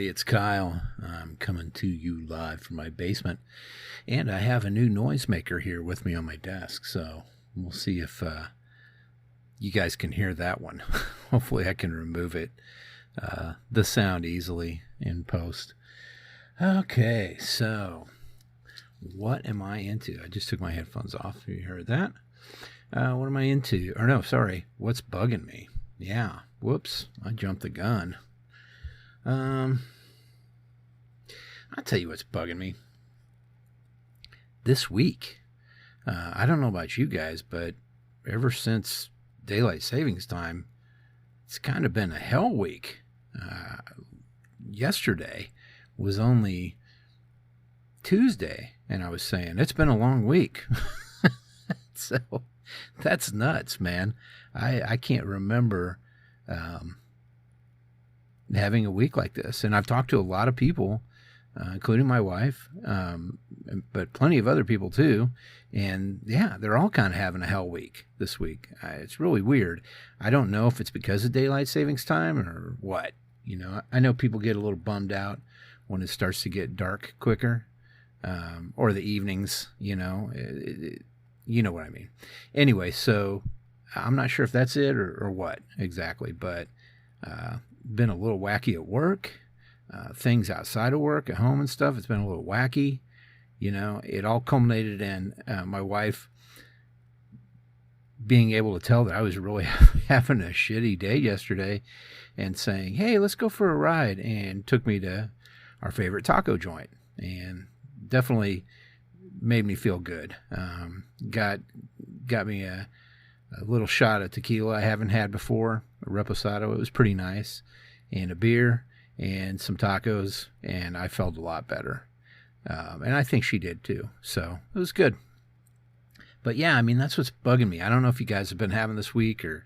It's Kyle. I'm coming to you live from my basement, and I have a new noisemaker here with me on my desk, so we'll see if you guys can hear that one. Hopefully I can remove it, the sound easily in post. Okay, so what am I into? I just took my headphones off. You heard that? What am I into? Or no, sorry, what's bugging me? Yeah, whoops, I jumped the gun. I'll tell you what's bugging me. This week, I don't know about you guys, but ever since daylight savings time, it's kind of been a hell week. Yesterday was only Tuesday, and I was saying it's been a long week. So that's nuts, man. I can't remember having a week like this. And I've talked to a lot of people, including my wife, but plenty of other people too. And yeah, they're all kind of having a hell week this week. It's really weird. I don't know if it's because of daylight savings time or what. You know, I know people get a little bummed out when it starts to get dark quicker, or the evenings, you know, you know what I mean. Anyway, so I'm not sure if that's it or what exactly, but been a little wacky at work. Things outside of work, at home and stuff, it's been a little wacky. You know, it all culminated in my wife being able to tell that I was really having a shitty day yesterday and saying, hey, let's go for a ride, and took me to our favorite taco joint, and definitely made me feel good. Got me a little shot of tequila I haven't had before, a reposado. It was pretty nice, and a beer and some tacos, and I felt a lot better. And I think she did too. So it was good. But yeah, I mean, that's what's bugging me. I don't know if you guys have been having this week or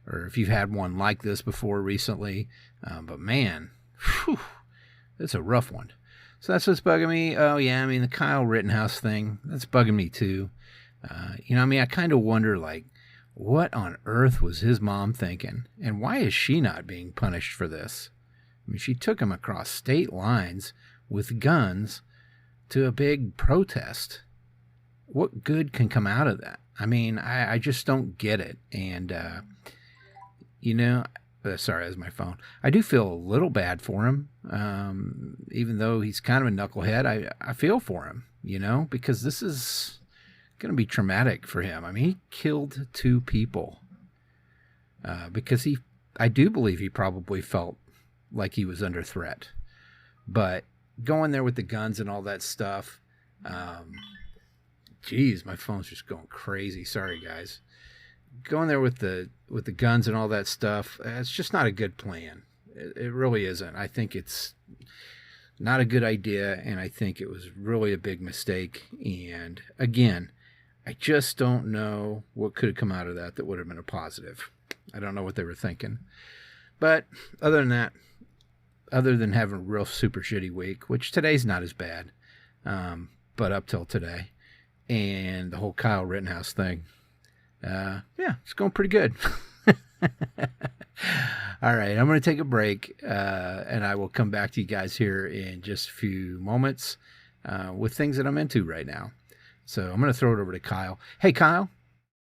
if you've had one like this before recently. But man, whew, it's a rough one. So that's what's bugging me. Oh yeah, I mean, the Kyle Rittenhouse thing, that's bugging me too. You know, I mean, I kind of wonder, like, what on earth was his mom thinking? And why is she not being punished for this? I mean, she took him across state lines with guns to a big protest. What good can come out of that? I mean, I just don't get it. And, you know, sorry, that's my phone. I do feel a little bad for him. Even though he's kind of a knucklehead, I feel for him, you know, because this is going to be traumatic for him. I mean, he killed 2 people because I do believe he probably felt like he was under threat. But going there with the guns and all that stuff, geez, my phone's just going crazy. Sorry, guys. Going there with the guns and all that stuff, it's just not a good plan. It really isn't. I think it's not a good idea, and I think it was really a big mistake. And again, I just don't know what could have come out of that would have been a positive. I don't know what they were thinking. But other than that, other than having a real super shitty week, which today's not as bad, but up till today, and the whole Kyle Rittenhouse thing, yeah, it's going pretty good. All right, I'm going to take a break, and I will come back to you guys here in just a few moments with things that I'm into right now. So I'm going to throw it over to Kyle. Hey, Kyle.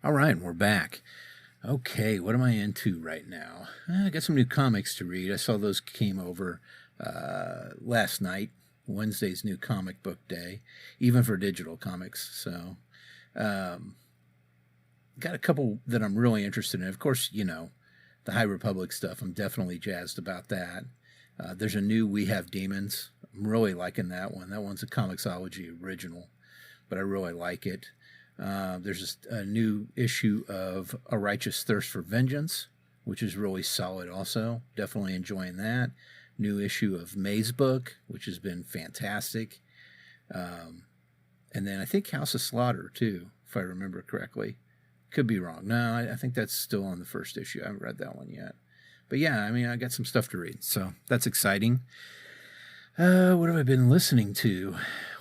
All right, we're back. Okay, what am I into right now? I got some new comics to read. I saw those came over last night, Wednesday's new comic book day, even for digital comics. So got a couple that I'm really interested in. Of course, you know, the High Republic stuff, I'm definitely jazzed about that. There's a new We Have Demons. I'm really liking that one. That one's a Comixology original, but I really like it. There's a new issue of A Righteous Thirst for Vengeance, which is really solid also. Definitely enjoying that. New issue of May's book, which has been fantastic. And then I think House of Slaughter, too, if I remember correctly. Could be wrong. No, I think that's still on the first issue. I haven't read that one yet. But yeah, I mean, I got some stuff to read, so that's exciting. What have I been listening to?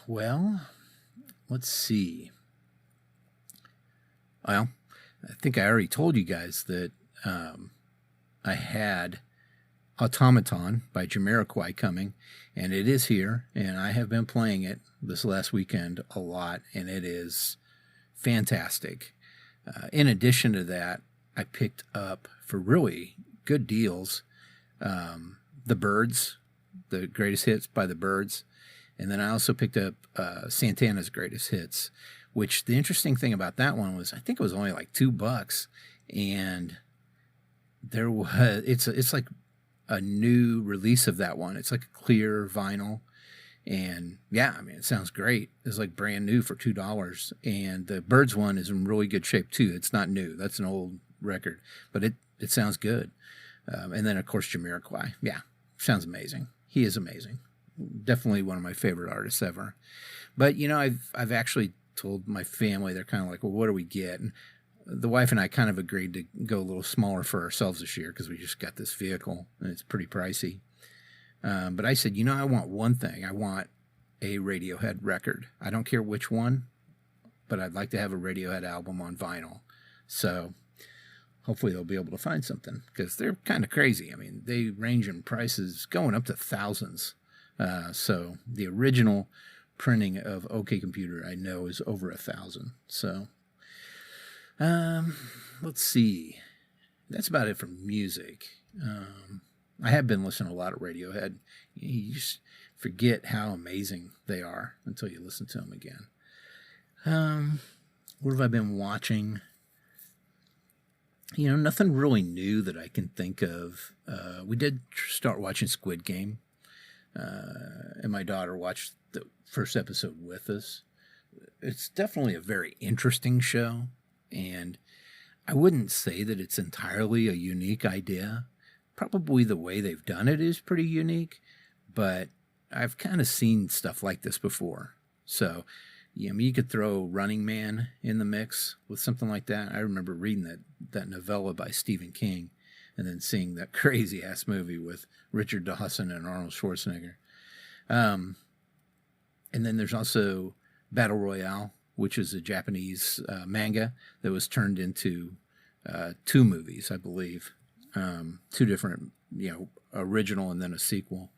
Well, let's see. Well, I think I already told you guys that I had Automaton by Jamiroquai coming, and it is here, and I have been playing it this last weekend a lot, and it is fantastic. In addition to that, I picked up, for really good deals, The Byrds, the greatest hits by The Byrds, and then I also picked up Santana's greatest hits, which the interesting thing about that one was I think it was only like $2, and there was it's like a new release of that one. It's like a clear vinyl, and yeah, I mean, it sounds great. It's like brand new for $2, and the Byrds one is in really good shape too. It's not new. That's an old record, but it sounds good. And then of course Jamiroquai. Yeah, sounds amazing. He is amazing. Definitely one of my favorite artists ever. But you know, I've actually told my family, they're kind of like, well, what do we get? And the wife and I kind of agreed to go a little smaller for ourselves this year because we just got this vehicle and it's pretty pricey. But I said, you know, I want one thing. I want a Radiohead record. I don't care which one, but I'd like to have a Radiohead album on vinyl. So hopefully they'll be able to find something because they're kind of crazy. I mean, they range in prices going up to thousands. So the original printing of OK Computer, I know, is over 1,000. So let's see. That's about it for music. I have been listening to a lot of Radiohead. You just forget how amazing they are until you listen to them again. What have I been watching? You know, nothing really new that I can think of. We did start watching Squid Game, and my daughter watched the first episode with us. It's definitely a very interesting show, and I wouldn't say that it's entirely a unique idea. Probably the way they've done it is pretty unique, but I've kind of seen stuff like this before. So, yeah, I mean, you could throw Running Man in the mix with something like that. I remember reading that novella by Stephen King and then seeing that crazy-ass movie with Richard Dawson and Arnold Schwarzenegger. And then there's also Battle Royale, which is a Japanese manga that was turned into 2 movies, I believe. 2 different, original and then a sequel.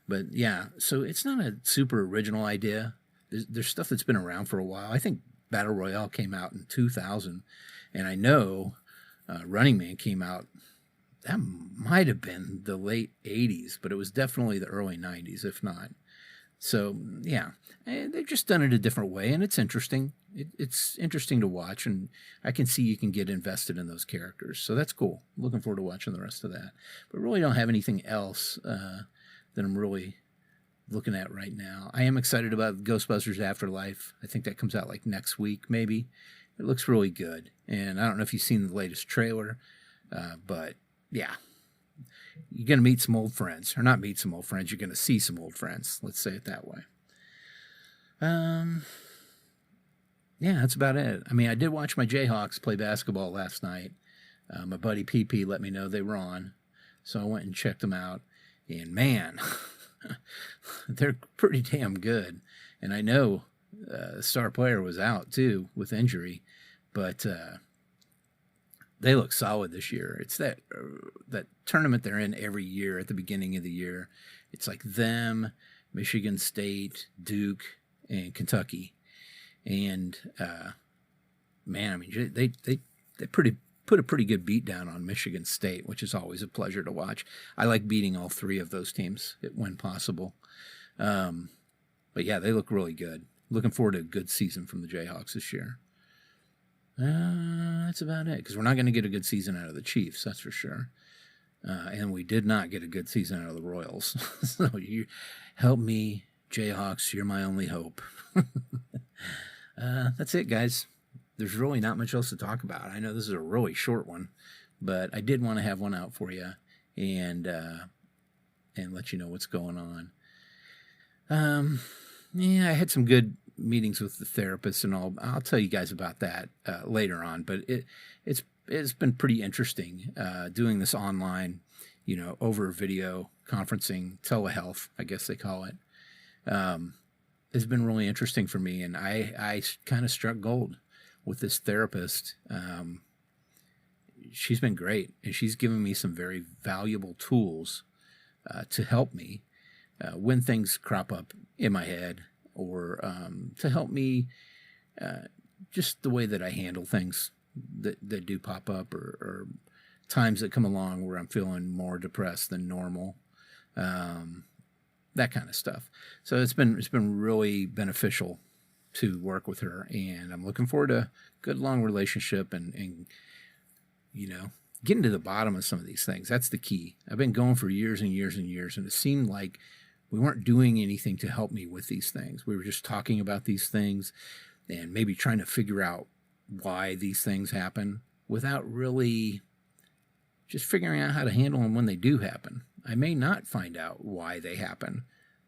But yeah, so it's not a super original idea. There's stuff that's been around for a while. I think Battle Royale came out in 2000, and I know Running Man came out, that might have been the late 80s, but it was definitely the early 90s, if not. So, yeah, they've just done it a different way, and it's interesting. It's interesting to watch, and I can see you can get invested in those characters. So that's cool. Looking forward to watching the rest of that. But really don't have anything else that I'm really looking at right now. I am excited about Ghostbusters Afterlife. I think that comes out like next week, maybe. It looks really good. And I don't know if you've seen the latest trailer, but yeah. You're going to meet some old friends. Or not meet some old friends, you're going to see some old friends. Let's say it that way. Yeah, that's about it. I mean, I did watch my Jayhawks play basketball last night. My buddy PP let me know they were on. So I went and checked them out. And man, they're pretty damn good. And I know the star player was out too with injury. But they look solid this year. It's that tournament they're in every year at the beginning of the year. It's like them, Michigan State, Duke, and Kentucky. And man, I mean, they put a pretty good beat down on Michigan State, which is always a pleasure to watch. I like beating all 3 of those teams when possible. But yeah, they look really good. Looking forward to a good season from the Jayhawks this year. That's about it, because we're not going to get a good season out of the Chiefs, that's for sure. And we did not get a good season out of the Royals. So you help me, Jayhawks. You're my only hope. That's it, guys. There's really not much else to talk about. I know this is a really short one, but I did want to have one out for you and let you know what's going on. Yeah, I had some good meetings with the therapist and all. I'll tell you guys about that later on, but it's been pretty interesting doing this online over video conferencing, telehealth, I guess they call it, has been really interesting for me. And I kind of struck gold with this therapist. She's been great, and she's given me some very valuable tools to help me when things crop up in my head, or to help me just the way that I handle things that do pop up, or times that come along where I'm feeling more depressed than normal, that kind of stuff. So it's been really beneficial to work with her, and I'm looking forward to a good long relationship and getting to the bottom of some of these things. That's the key. I've been going for years and years and years, and it seemed like we weren't doing anything to help me with these things. We were just talking about these things and maybe trying to figure out why these things happen without really just figuring out how to handle them when they do happen. I may not find out why they happen,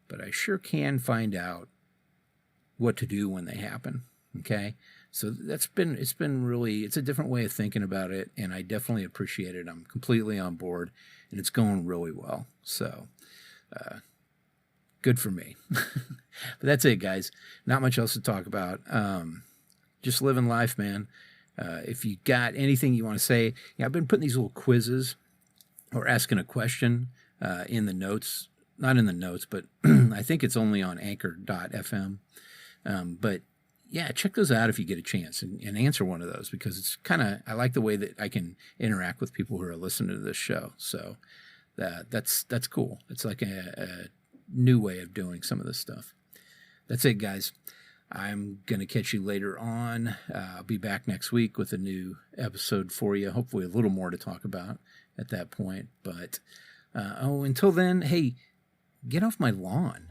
but I sure can find out what to do when they happen. Okay? So it's a different way of thinking about it, and I definitely appreciate it. I'm completely on board, and it's going really well. So, good for me. But that's it, guys. Not much else to talk about. Just living life, man. If you got anything you want to say, I've been putting these little quizzes or asking a question in the notes. Not in the notes, but I think it's only on anchor.fm. But yeah, check those out if you get a chance and answer one of those, because I like the way that I can interact with people who are listening to this show. So that's cool. It's like a new way of doing some of this stuff. That's it, guys. I'm going to catch you later on. I'll be back next week with a new episode for you. Hopefully a little more to talk about at that point. But, until then, hey, get off my lawn.